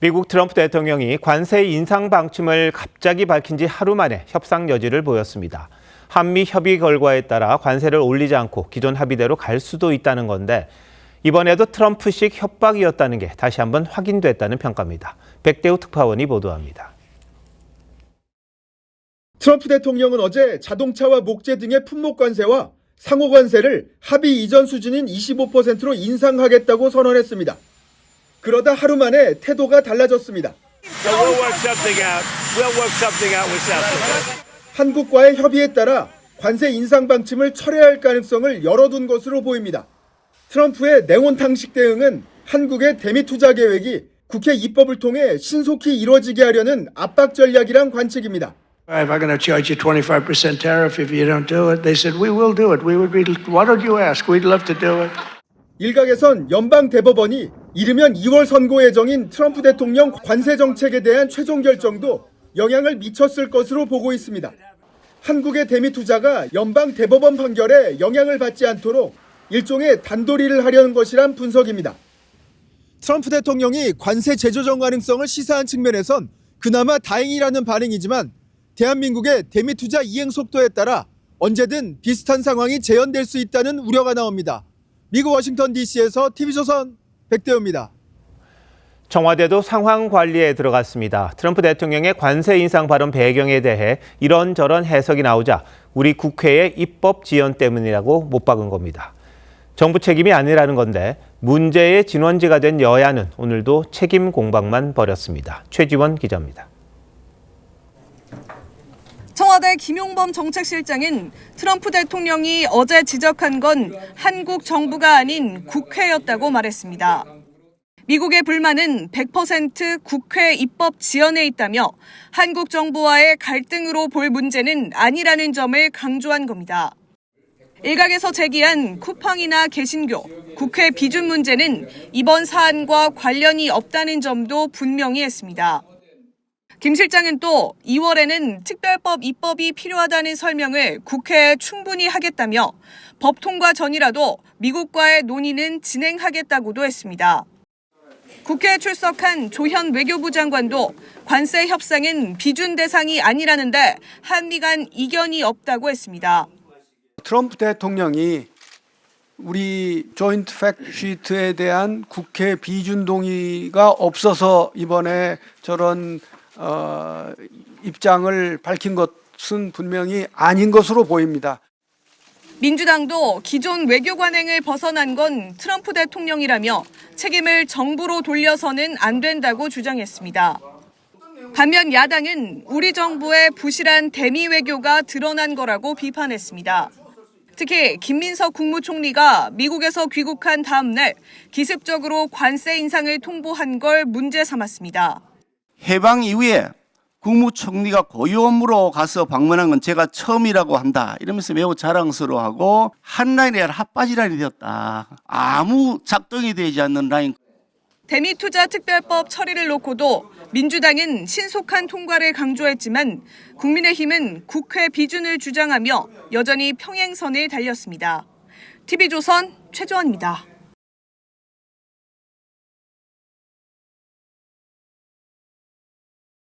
미국 트럼프 대통령이 관세 인상 방침을 갑자기 밝힌 지 하루 만에 협상 여지를 보였습니다. 한미 협의 결과에 따라 관세를 올리지 않고 기존 합의대로 갈 수도 있다는 건데 이번에도 트럼프식 협박이었다는 게 다시 한번 확인됐다는 평가입니다. 백대우 특파원이 보도합니다. 트럼프 대통령은 어제 자동차와 목재 등의 품목 관세와 상호 관세를 합의 이전 수준인 25%로 인상하겠다고 선언했습니다. 그러다 하루 만에 태도가 달라졌습니다. 한국과의 협의에 따라 관세 인상 방침을 철회할 가능성을 열어둔 것으로 보입니다. 트럼프의 냉온탕식 대응은 한국의 대미 투자 계획이 국회 입법을 통해 신속히 이루어지게 하려는 압박 전략이란 관측입니다. I'm going to charge you 25% tariff if you don't do it. They said, we will do it. What did you ask? We'd love to do it. 일각에선 연방 대법원이 이르면 2월 선고 예정인 트럼프 대통령 관세 정책에 대한 최종 결정도 영향을 미쳤을 것으로 보고 있습니다. 한국의 대미 투자가 연방 대법원 판결에 영향을 받지 않도록 일종의 단도리를 하려는 것이란 분석입니다. 트럼프 대통령이 관세 재조정 가능성을 시사한 측면에선 그나마 다행이라는 반응이지만 대한민국의 대미 투자 이행 속도에 따라 언제든 비슷한 상황이 재현될 수 있다는 우려가 나옵니다. 미국 워싱턴 DC에서 TV조선 백대호입니다. 청와대도 상황 관리에 들어갔습니다. 트럼프 대통령의 관세 인상 발언 배경에 대해 이런저런 해석이 나오자 우리 국회의 입법 지연 때문이라고 못 박은 겁니다. 정부 책임이 아니라는 건데 문제의 진원지가 된 여야는 오늘도 책임 공방만 벌였습니다. 최지원 기자입니다. 청와대 김용범 정책실장은 트럼프 대통령이 어제 지적한 건 한국 정부가 아닌 국회였다고 말했습니다. 미국의 불만은 100% 국회 입법 지연에 있다며 한국 정부와의 갈등으로 볼 문제는 아니라는 점을 강조한 겁니다. 일각에서 제기한 쿠팡이나 개신교, 국회 비준 문제는 이번 사안과 관련이 없다는 점도 분명히 했습니다. 김 실장은 또 2월에는 특별법 입법이 필요하다는 설명을 국회에 충분히 하겠다며 법 통과 전이라도 미국과의 논의는 진행하겠다고도 했습니다. 국회에 출석한 조현 외교부 장관도 관세 협상은 비준 대상이 아니라는데 한미 간 이견이 없다고 했습니다. 트럼프 대통령이 우리 조인트 팩트시트에 대한 국회 비준 동의가 없어서 이번에 저런 입장을 밝힌 것은 분명히 아닌 것으로 보입니다. 민주당도 기존 외교 관행을 벗어난 건 트럼프 대통령이라며 책임을 정부로 돌려서는 안 된다고 주장했습니다. 반면 야당은 우리 정부의 부실한 대미 외교가 드러난 거라고 비판했습니다. 특히 김민석 국무총리가 미국에서 귀국한 다음 날 기습적으로 관세 인상을 통보한 걸 문제 삼았습니다. 해방 이후에 국무총리가 고유 업무로 가서 방문한 건 제가 처음이라고 한다. 이러면서 매우 자랑스러워하고 한 라인이 아니라 핫바지 라인이 되었다. 아무 작동이 되지 않는 라인. 대미 투자 특별법 처리를 놓고도 민주당은 신속한 통과를 강조했지만 국민의힘은 국회 비준을 주장하며 여전히 평행선을 달렸습니다. TV조선 최조원입니다.